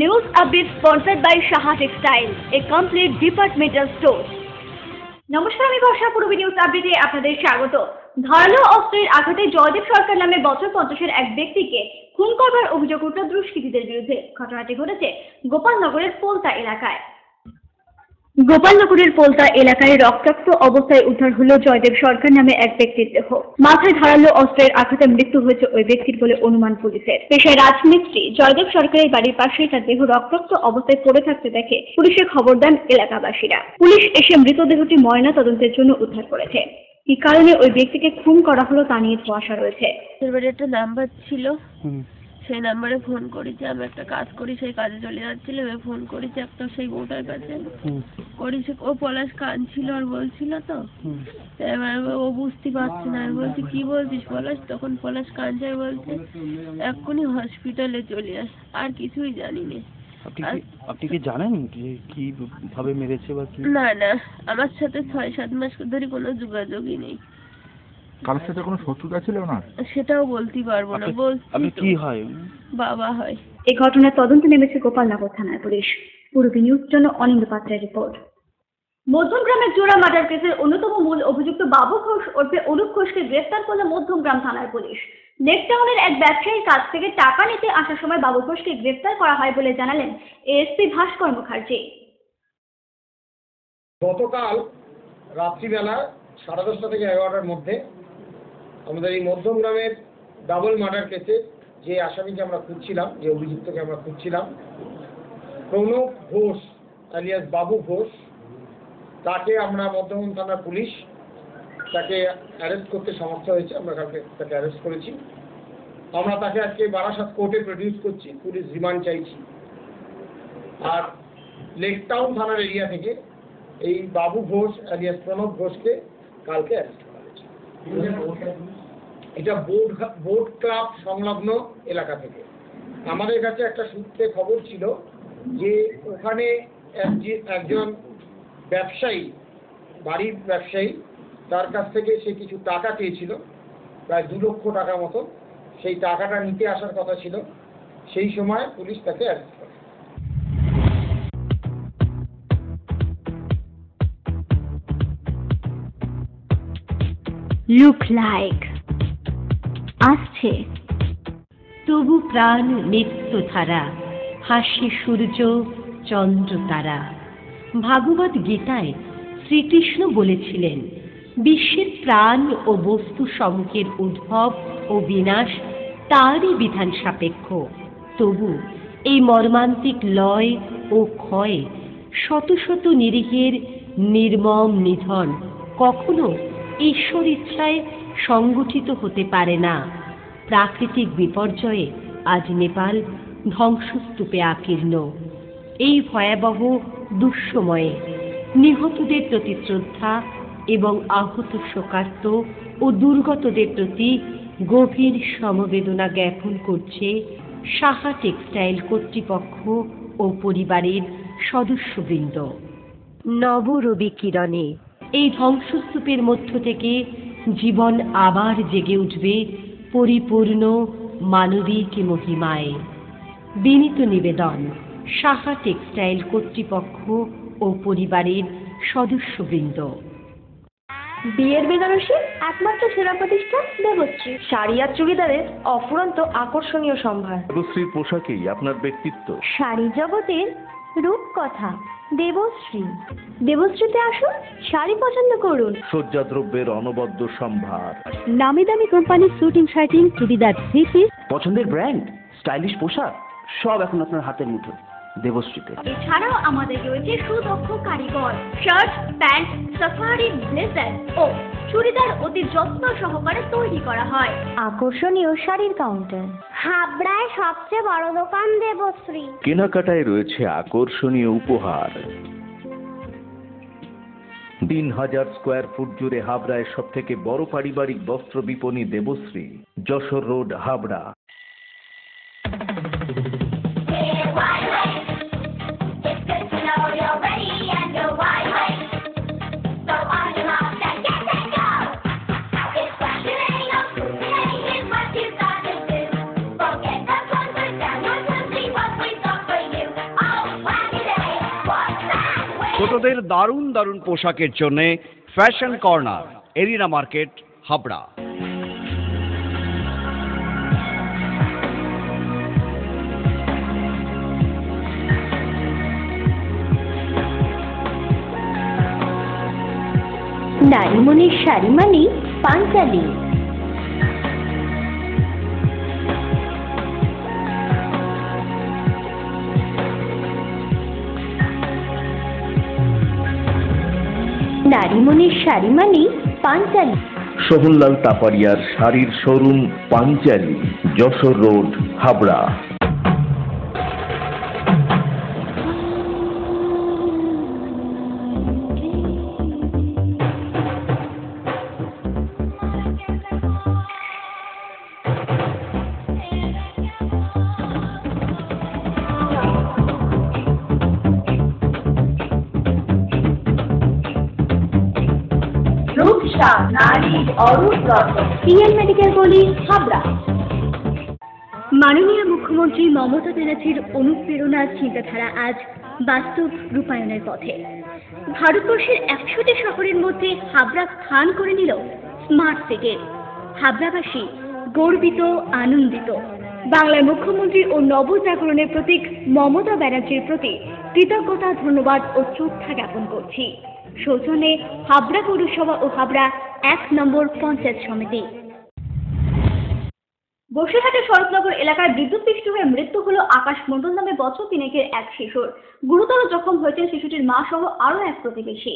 News update sponsored by Shaha Textile, a complete departmental store. নমস্কার, আমি বর্ষা। পূর্বী news আপডেটে আপনাদের স্বাগত। ধারালো অস্ত্রের আঘাতে জয়দেব সরকার নামে বছর 50-এর এক ব্যক্তিকে খুন করবার অভিযোগ উঠল দুষ্কৃতীদের বিরুদ্ধে। ঘটনাটি ঘটেছে গোপালনগরের পোলতা এলাকায়। গোপালনগরের পোলতা এলাকায় রক্তাক্ত অবস্থায় উদ্ধার হলো জয়দেব সরকার নামে এক ব্যক্তির দেহ। মাথায় ধারালো অস্ত্রের আঘাতে মৃত্যু হয়েছে ওই ব্যক্তির বলে অনুমান পুলিশের। পেশায় রাজমিস্ত্রি জয়দেব সরকারের বাড়ির পাশেই তার দেহ রক্তাক্ত অবস্থায় পড়ে থাকতে দেখে পুলিশে খবর দেন এলাকাবাসীরা। পুলিশ এসে মৃতদেহটি ময়না তদন্তের জন্য উদ্ধার করেছে। কি কারণে ওই ব্যক্তিকে খুন করা হলো তা নিয়ে ধোঁয়াশা রয়েছে। একটা নাম্বার ছিল, সেই নাম্বারে ফোন করেছি। আমি একটা কাজ করি, সেই কাজে চলে যাচ্ছিলাম। ফোন করেছি একটা সেই বউটার কাছে, করেছি। ও পলাশ কাঁদছিল আর বলছিল তো, এবার ও বুঝতে পারছে না। আমি বলছি কি বলছিস পলাশ? তখন পলাশ কাঁদছে, বলছে এক্ষুনি হসপিটালে চলে আস। আর কিছুই জানি না। আপনি কি জানেন যে কি ভাবে মেরেছে বা কি? না, আমার সাথে 6-7 মাস ধরে কোনো যোগাযোগই নেই। কারোর সাথে কোনো শত্রুতা ছিল না? সেটাও বলতে পারবো না। আপনি কি হয়? বাবা হয়। এই ঘটনার তদন্তে নেমেছে গোপালনগর থানার পুলিশ। পূর্বী নিউজ জন্য অনিন্দ পাত্রের রিপোর্ট। মধ্যমগ্রামের জোড়া মার্ডার কেসের অন্যতম মূল অভিযুক্ত বাবু ঘোষ ওরফে অনুপ ঘোষকে গ্রেফতার করল মধ্যমগ্রাম থানার পুলিশ। লেকটাউনের এক ব্যবসায়ীর কাছ থেকে টাকা নিতে আসার সময় বাবু ঘোষকে গ্রেফতার করা হয় বলে জানালেন এএসপি ভাস্কর মুখার্জি। গতকাল রাত্রিবেলা 10:30 থেকে 11টার মধ্যে আমাদের এই মধ্যমগ্রামের ডাবল মার্ডার কেসে যে আসামিকে আমরা খুঁজছিলাম, যে অভিযুক্তকে আমরা খুঁজছিলাম, প্রণব ঘোষ আলিয়াস বাবু ঘোষ, তাকে আমরা মধ্যমগ্রাম থানার পুলিশ তাকে অ্যারেস্ট করতে সমর্থ হয়েছে। আমরা কালকে তাকে অ্যারেস্ট করেছি। আমরা তাকে আজকে বারাসাত কোর্টে প্রডিউস করছি, পুলিশ রিমান্ড চাইছি। আর লেকটাউন থানার এরিয়া থেকে এই বাবু ঘোষ আলিয়াস প্রণব ঘোষকে কালকে অ্যারেস্ট করা হয়েছে। এটা বোট ক্লাব সংলগ্ন এলাকা থেকে। আমাদের কাছে একটা সূত্রে খবর ছিল যে ওখানে একজন ব্যবসায়ী, বাড়ির ব্যবসায়ী, তার কাছ থেকে সে কিছু টাকা চেয়েছিল, প্রায় 2 লক্ষ টাকা মতো। সেই টাকাটা নিতে আসার কথা ছিল। সেই সময় পুলিশ তাকে অ্যারেস্ট করে। লুক লাইক আসছে তবু প্রাণ নিত্য ধারা, হাসি সূর্য চন্দ্র তারা। ভাগবত গীতায় শ্রীকৃষ্ণ বলেছিলেন, বিশ্বের প্রাণ ও বস্তু সমূহের উদ্ভব ও বিনাশ তারই বিধান সাপেক্ষ। তবু এই মর্মান্তিক লয় ও ক্ষয়, শত শত নিরীহের নির্মম নিধন কখনো ঈশ্বর ইচ্ছায় সংগঠিত হতে পারে না। প্রাকৃতিক বিপর্যয়ে আজ নেপাল ধ্বংসস্তূপে আকীর্ণ। এই ভয়াবহ দুঃসময়ে নিহতদের প্রতি শ্রদ্ধা এবং আহত শোকার্ত ও দুর্গতদের প্রতি গভীর সমবেদনা জ্ঞাপন করছে সাহা টেক্সটাইল কর্তৃপক্ষ ও পরিবারের সদস্যবৃন্দ। নবরবি কিরণে এই ধ্বংসস্তূপের মধ্য থেকে জীবন আবার জেগে উঠবে পরিপূর্ণ মানবিক মহিমায়। বিনীত নিবেদন সাহা টেক্সটাইল কর্তৃপক্ষ ও পরিবারের সদস্যবৃন্দ। বিয়ের বেনারসি একমাত্র সেরা প্রতিষ্ঠান দেবশ্রী। শাড়ি আর চুড়িদারের অফুরন্ত আকর্ষণীয় সম্ভার। দেবশ্রীর পোশাকেই আপনার ব্যক্তিত্ব। শাড়ি জগতের রূপকথা দেবশ্রী। দেবশ্রীতে আসুন, শাড়ি পছন্দ করুন। সজ্জাদ্রব্যের অনবদ্য সম্ভার। নামি দামি কোম্পানির শুটিং শার্টিং, চুড়িদার, থ্রি পিস, পছন্দের ব্র্যান্ড, স্টাইলিশ পোশাক সব এখন আপনার হাতের মুঠোয় দেবশ্রীতে। এছাড়াও আমাদের রয়েছে সুদক্ষ কারিগর। শার্ট, প্যান্ট, সাফারি, ব্লেজার ও চুড়িদার অতি যত্ন সহকারে তৈরি করা হয়। আকর্ষণীয় শাড়ির কাউন্টার। হাবড়ায় সবচেয়ে বড় দোকান দেবশ্রী। কেনাকাটায় রয়েছে আকর্ষণীয় উপহার। 3000 স্কোয়ার ফুট জুড়ে হাবড়ায় সব থেকে বড় পারিবারিক বস্ত্র বিপণী দেবশ্রী, যশোর রোড, হাবড়া। ছোটদের দারুণ দারুণ পোশাকের জন্য fashion corner, arena market, Habra. নারীমণির শাড়ি মানে পাঞ্জালি। নারীমণির শাড়ি মানে পাঞ্জালি। সোহনলাল তাপারিয়ার শাড়ির showroom Panjali, Jessore road, Habra. P N medical গলি, হাবড়া। মাননীয় মুখ্যমন্ত্রী মমতা ব্যানার্জির অনুপ্রেরণার চিন্তাধারা আজ বাস্তব রূপায়ণের পথে। ভারতবর্ষের 100টি শহরের মধ্যে হাবড়া স্থান করে নিল স্মার্ট সিটির। হাবড়াবাসী গর্বিত, আনন্দিত। বাংলার মুখ্যমন্ত্রী ও নবজাগরণের প্রতীক মমতা ব্যানার্জির প্রতি কৃতজ্ঞতা, ধন্যবাদ ও শ্রদ্ধা জ্ঞাপন করছি। সৌজন্যে হাবড়া পৌরসভা ও হাবড়া 1 নম্বর পঞ্চায়েত সমিতি। বসিরহাটের শরৎনগর এলাকায় বিদ্যুৎস্পৃষ্ট হয়ে মৃত্যু হলো আকাশ মণ্ডল নামে বছর 3 এক শিশুর। গুরুতর জখম হয়েছেন শিশুটির মা সহ আরও এক প্রতিবেশী।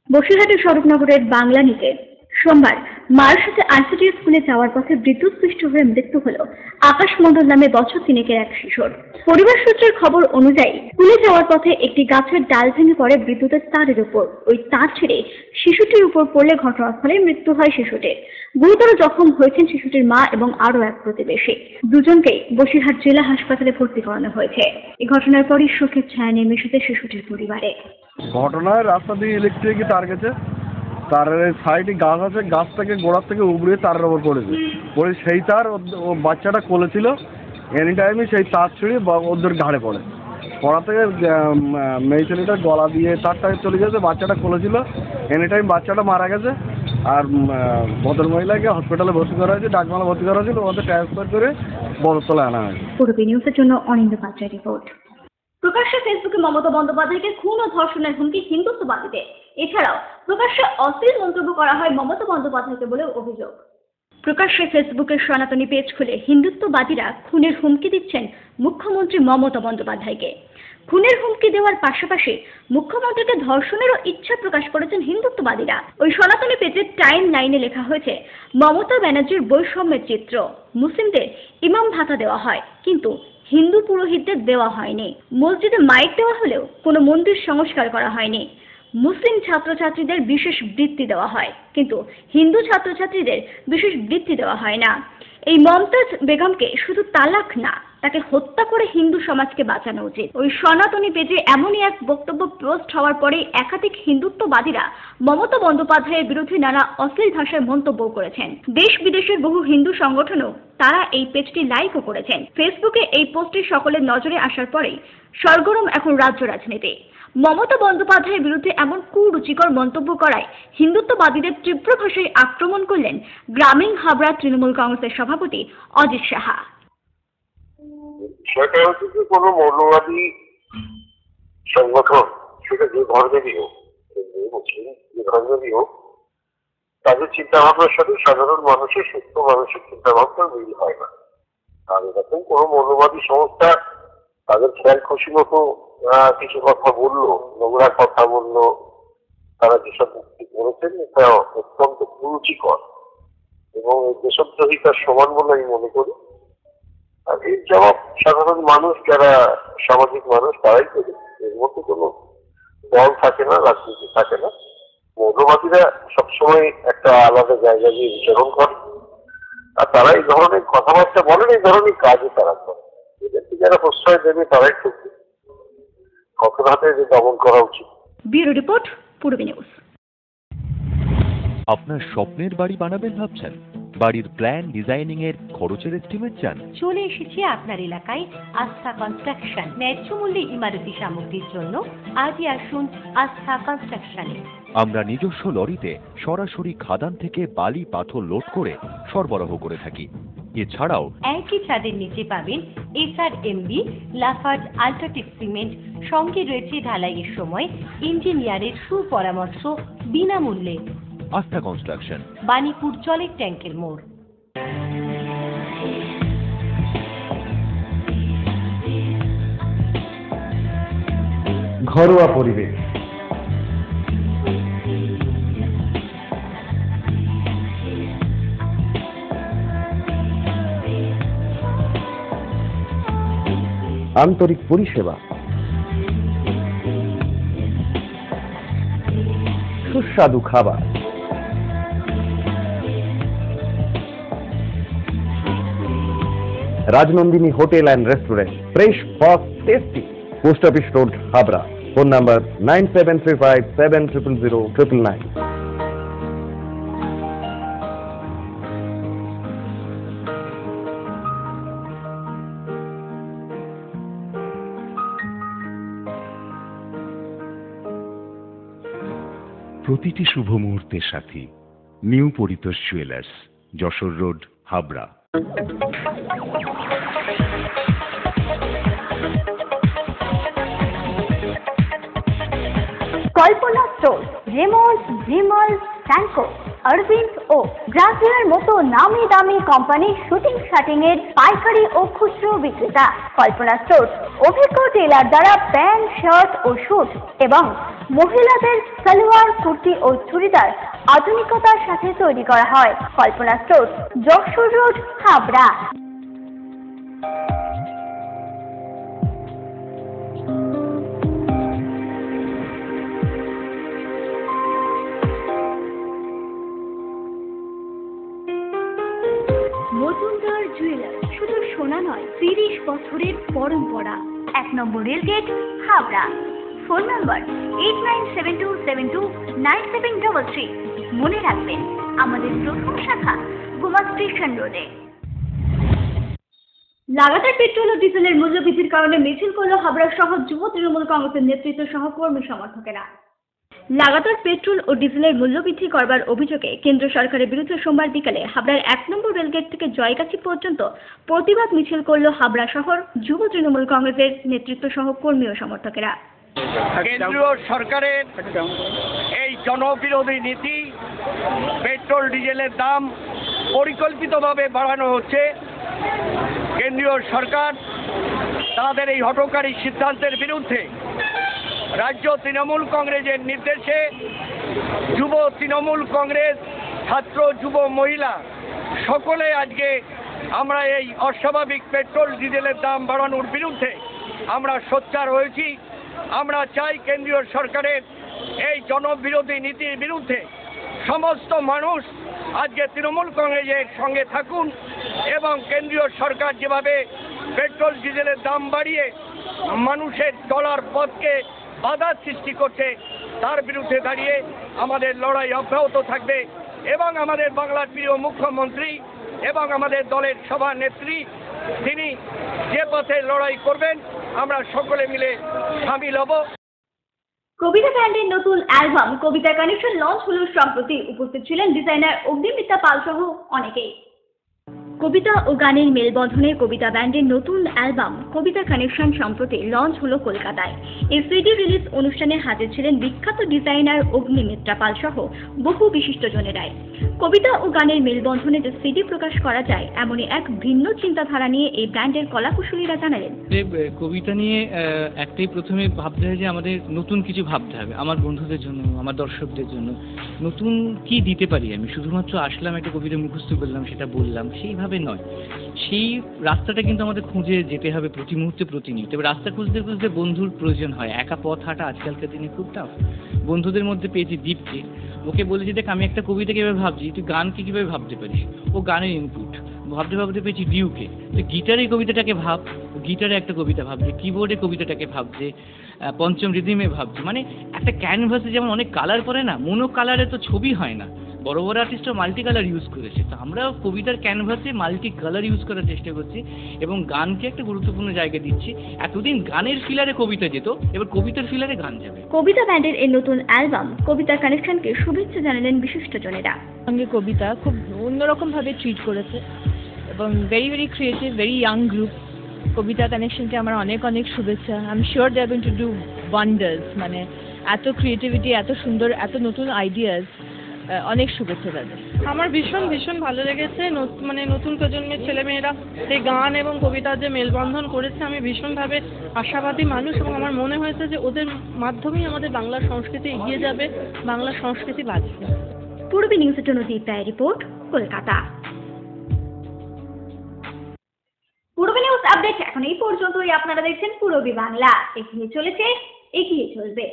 বসিরহাটের শরৎনগরের বাংলানিতে সোমবার মায়ের সাথে আইসিডি স্কুলে যাওয়ার পথে বিদ্যুৎস্পৃষ্ট হয়ে মৃত্যু হলো আকাশ মণ্ডল নামে বছর 3 এক শিশুর। পরিবার সূত্রের খবর অনুযায়ী স্কুলে যাওয়ার পথে একটি গাছের ডাল ভেঙে পড়ে বিদ্যুতের তারের উপর। ওই তার ছেড়ে শিশুটির উপর পড়লে ঘটনাস্থলে মৃত্যু হয় শিশুটির। গুরুতর জখম হয়েছেন শিশুটির মা এবং আরও এক প্রতিবেশী। দুজনকেই বসিরহাট জেলা হাসপাতালে ভর্তি করানো হয়েছে। এই ঘটনার পরই শোকের ছায়া নেমে এসেছে শিশুটির পরিবারে। ঘটনায় রাস্তা দিয়ে ইলেকট্রিক তার গেছে, তারের সাইডে গাছ আছে, গাছ থেকে গোড়ার থেকে উবড়ে তারের ওপর পড়েছে। পরে সেই তার ও বাচ্চাটা কোলে ছিল, এনি টাইমই সেই তার ছিঁড়ে ওদের ঘাড়ে পড়ে। পড়া থেকে মেয়ে ছেলেটার গলা দিয়ে তারটা চলে গেছে, বাচ্চাটা কোলে ছিল, এনি টাইম বাচ্চাটা মারা গেছে। আর ভদ্রমহিলাকে হসপিটালে ভর্তি করা হয়েছে, ডাকমালা ভর্তি করা হয়েছিল, ওদের ট্রান্সফার করে বড়তলায় আনা হয়েছে। পূর্বী নিউজের জন্য অনিন্দ পাত্রের রিপোর্ট। প্রকাশ্যে ফেসবুকে মমতা বন্দ্যোপাধ্যায়কে খুন ও ধর্ষণের হুমকি হিন্দুত্ববাদীদের। এছাড়াও প্রকাশ্যে অশ্লীল মন্তব্য করা হয় মমতা বন্দ্যোপাধ্যায়কে বলে অভিযোগ। প্রকাশ্যে ফেসবুকের সনাতনী পেজ খুলে হিন্দুত্ববাদীরা খুনের হুমকি দিচ্ছেন মুখ্যমন্ত্রী মমতা বন্দ্যোপাধ্যায়কে। খুনের হুমকি দেওয়ার পাশাপাশি মুখ্যমন্ত্রীকে ধর্ষণেরও ইচ্ছা প্রকাশ করেছেন হিন্দুত্ববাদীরা। ওই সনাতনী পেজের টাইম লাইনে লেখা হয়েছে, মমতা ব্যানার্জির বৈষম্যের চিত্র। মুসলিমদের ইমাম ভাতা দেওয়া হয়, কিন্তু হিন্দু পুরোহিতদের দেওয়া হয়নি। মসজিদে মাইক দেওয়া হলেও কোনো মন্দির সংস্কার করা হয়নি। মুসলিম ছাত্রছাত্রীদের বিশেষ বৃত্তি দেওয়া হয়, কিন্তু হিন্দু ছাত্রছাত্রীদের বিশেষ বৃত্তি দেওয়া হয় না। এই মমতাজ বেগমকে শুধু তালাক না, তাকে হত্যা করে হিন্দু সমাজকে বাঁচানো উচিত। ওই সনাতনী পেজে এমনই এক বক্তব্য পোস্ট হওয়ার পরেই একাধিক হিন্দুত্ববাদীরা মমতা বন্দ্যোপাধ্যায়ের বিরুদ্ধে নানা অশ্লীল ভাষায় মন্তব্য করেছেন। দেশ বিদেশের বহু হিন্দু সংগঠনও তারা এই পেজটি লাইকও করেছেন। ফেসবুকে এই পোস্টটি সকলের নজরে আসার পরেই সরগরম এখন রাজ্য রাজনীতি। মমতা বন্দ্যোপাধ্যায়ের বিরুদ্ধে এমন কুরুচিকর মন্তব্য করায় হিন্দুত্ববাদীদের তীব্র ভাষায় আক্রমণ করলেন গ্রামীণ হাবড়া তৃণমূল কংগ্রেসের সভাপতি অজিত সাহা। সেটা হচ্ছে যে কোনো মৌলবাদী সংগঠন, সেটা যে ধর্মেরই হোক, যে ধর্মেরই হোক, তাদের চিন্তা ভাবনার সাথে সাধারণ মানুষের, সুস্থ মানুষের চিন্তা ভাবনার মিল হয় না। আর এরকম কোনো মৌলবাদী সংস্থা তাদের খেয়াল খুশি মতো কিছু কথা বললো, নোংরা কথা বললো, তারা যেসব মুক্তি করেছেন, এটা অত্যন্ত কুরুচিকর এবং দেশদ্রোহিতার সমান বলে আমি মনে করি। আর এই জবাব সাধারণ মানুষ, যারা সামাজিক মানুষ, তারাই করে। এর মধ্যে কোনো দল থাকে না, রাজনীতি থাকে না। মৌলবাদীরা সবসময় একটা আলাদা জায়গা দিয়ে বিচরণ করে, আর তারা এই ধরনের কথাবার্তা বলেন, এই ধরনের কাজও তারা করে। এদেরকে যারা প্রশ্রয় দেবে তারাই করবে। কখনো যে দমন করা উচিত। Bureau report, Purbi news. আপনার স্বপ্নের বাড়ি বানাবেন ভাবছেন? বাড়ির প্ল্যান ডিজাইনিং এর খরচের এস্টিমেট চান? চলে এসেছে আপনার এলাকায় আস্থা কনস্ট্রাকশন। ন্যায্য মূল্যে ইমারতি সামগ্রীর জন্য আজই আসুন আস্থা কনস্ট্রাকশনে। আমরা নিজস্ব লরিতে সরাসরি খাদান থেকে বালি পাথর লোড করে সরবরাহ করে থাকি। এছাড়াও একই ছাদের নিচে পাবেন SRMB, লাফার্জ, আল্ট্রাটেক সিমেন্ট, সঙ্গে রয়েছে ঢালাইয়ের সময় ইঞ্জিনিয়ারের সুপরামর্শ বিনামূল্যে। আস্থা কনস্ট্রাকশন, বাণীপুর জলের ট্যাঙ্কের মোড়। ঘরোয়া পরিবেশ, আন্তরিক পরিষেবা, সুস্বাদু খাবার, Rajnandini hotel and restaurant, fresh, fast, tasty. Post office road, Habra. Phone number 9735700999। প্রতিটি শুভ মুহূর্তের সাথী new Paritosh jewellers, Jessore road, Habra. Kalpana store, Raymonds, Vimal, Franco, Arvind ও গ্রাসিয়ার মতো নামি দামি কোম্পানির শুটিং শার্টিং এর পাইকারি ও খুচরো বিক্রেতা। কল্পনা স্টোর অভিজ্ঞ টেলার দ্বারা প্যান্ট, শার্ট ও স্যুট এবং মহিলাদের সালোয়ার, কুর্তি ও চুড়িদার আধুনিকতার সাথে তৈরি করা হয়। Kalpana store, Jessore road, Habra. Majumdar jewellers শুধু সোনা নয়, 30 বছরের পরম্পরা। 1 নম্বর রেলগেট, হাবড়া। Phone number 8972729733। মনে রাখবেন, আমাদের প্রথম শাখা গোমা স্টেশন রোডে। লাগাতার পেট্রোল ও ডিজেলের মূল্য বৃদ্ধির কারণে মিছিল করল হাবড়া শহর যুব তৃণমূল কংগ্রেসের নেতৃত্ব সহ কর্মী সমর্থকেরা। লাগাতার পেট্রোল ও ডিজেলের মূল্য বৃদ্ধি করবার অভিযোগে কেন্দ্র সরকারের বিরুদ্ধে সোমবার বিকালে হাবড়ার 1 নম্বর রেলগেট থেকে জয়গাছি পর্যন্ত প্রতিবাদ মিছিল করল হাবড়া শহর যুব তৃণমূল কংগ্রেসের নেতৃত্ব সহ কর্মী ও সমর্থকেরা। কেন্দ্রীয় সরকারের এই জনবিরোধী নীতি, পেট্রোল ডিজেলের দাম পরিকল্পিতভাবে বাড়ানো হচ্ছে। কেন্দ্রীয় সরকার তাদের এই হঠকারী সিদ্ধান্তের বিরুদ্ধে রাজ্য তৃণমূল কংগ্রেসের নির্দেশে যুব তৃণমূল কংগ্রেস, ছাত্র, যুব, মহিলা সকলে আজকে আমরা এই অস্বাভাবিক পেট্রোল ডিজেলের দাম বাড়ানোর বিরুদ্ধে আমরা সোচ্চার হয়েছি। আমরা চাই কেন্দ্রীয় সরকারের এই জনবিরোধী নীতির বিরুদ্ধে সমস্ত মানুষ আজকে তৃণমূল কংগ্রেসের সঙ্গে থাকুন এবং কেন্দ্রীয় সরকার যেভাবে পেট্রোল ডিজেলের দাম বাড়িয়ে মানুষের চলার পথকে বাধা সৃষ্টি করছে তার বিরুদ্ধে দাঁড়িয়ে আমাদের লড়াই অব্যাহত থাকবে এবং আমাদের বাংলার প্রিয় মুখ্যমন্ত্রী এবং আমাদের দলের সভানেত্রী তিনি যে পথে লড়াই করবেন আমরা সকলে মিলে সামিল হব। কবিতা ব্যান্ডের নতুন অ্যালবাম কবিতা কানেকশন লঞ্চ হলো সম্প্রতি। উপস্থিত ছিলেন ডিজাইনার অগ্নিমিত্রা পাল সহ অনেকেই। কবিতা ও গানের মেলবন্ধনে কবিতা ব্যান্ডের নতুন অ্যালবাম কবিতা কানেকশন সম্প্রতি লঞ্চ হলো কলকাতায়। এই সিডি রিলিজ অনুষ্ঠানে হাজির ছিলেন বিখ্যাত ডিজাইনার অগ্নিমিত্রা পাল সহ বহু বিশিষ্টজনেরাই। কবিতা ও গানের মেলবন্ধনে যে সিডি প্রকাশ করা যায় এমনই এক ভিন্ন চিন্তাধারা নিয়ে এই ব্যান্ডের কলাকুশলীরা জানালেন। কবিতা নিয়ে একটাই প্রথমে ভাবতে হয় যে আমাদের নতুন কিছু ভাবতে হবে, আমার বন্ধুদের জন্য, আমার দর্শকদের জন্য নতুন কি দিতে পারি আমি। শুধুমাত্র আসলাম একটা কবিতা মুখস্থ করলাম, সেটা বললাম, সেইভাবে নয়। সেই রাস্তাটা কিন্তু আমাদের খুঁজে যেতে হবে প্রতি মুহূর্তে, প্রতিনিয়ত। এবার রাস্তা খুঁজতে খুঁজতে বন্ধুর প্রয়োজন হয়। একা পথ হাঁটা আজকালকার দিনে খুব টাফ। বন্ধুদের মধ্যে পেয়েছি দীপকে, ওকে বলেছি দেখ আমি একটা কবিতা কীভাবে ভাবছি, তুই গানকে কীভাবে ভাবতে পারিস। ও গানের ইনপুট ভাবতে ভাবতে পেয়েছি ডিউকে, তো গিটারে কবিতাটাকে ভাব, গিটারে একটা কবিতা ভাবছে, কিবোর্ডে কবিতাটাকে ভাবছে, পঞ্চম রিদিমে ভাবছে। মানে একটা ক্যানভাসে যেমন অনেক কালার পড়ে না, মনো কালারে তো ছবি হয় না, বড় বড় আর্টিস্টরা মাল্টি কালার ইউজ করেছে, তো আমরা কবিতার ক্যানভাসে মাল্টি কালার ইউজ করার চেষ্টা করছি এবং গানকে একটা গুরুত্বপূর্ণ জায়গা দিচ্ছি। এতদিন গানের ফিলারে কবিতা যেত, এবার কবিতার ফিলারে গান যাবে। কবিতা ব্যান্ডের এই নতুন অ্যালবাম কবিতার কানেকশনকে শুভেচ্ছা জানালেন বিশিষ্টজনেরা। সঙ্গে কবিতা খুব অন্যরকমভাবে ট্রিট করেছে এবং very creative, very young group. Kabita কানেকশনকে আমার অনেক অনেক শুভেচ্ছা। I am sure they are going to do wonders. মানে এত ক্রিয়েটিভিটি, এত সুন্দর, এত নতুন আইডিয়াস, অনেক শুভেচ্ছা তাদের। আমার ভীষণ ভালো লেগেছে। মানে নতুন প্রজন্মের ছেলেমেয়েরা এই গান এবং কবিতার যে মেলবন্ধন করেছে, আমি ভীষণভাবে আশাবাদী মানুষ এবং আমার মনে হয়েছে যে ওদের মাধ্যমেই আমাদের বাংলা সংস্কৃতি এগিয়ে যাবে, বাংলা সংস্কৃতি বাঁচবে। পূর্বী নিউজের জন্য দীপ্তায় রিপোর্ট, কলকাতা। পূর্বী নিউজ আপডেট এখন এই পর্যন্তই। আপনারা দেখছেন পূর্বী বাংলা। এগিয়ে চলেছে, এগিয়ে চলবে।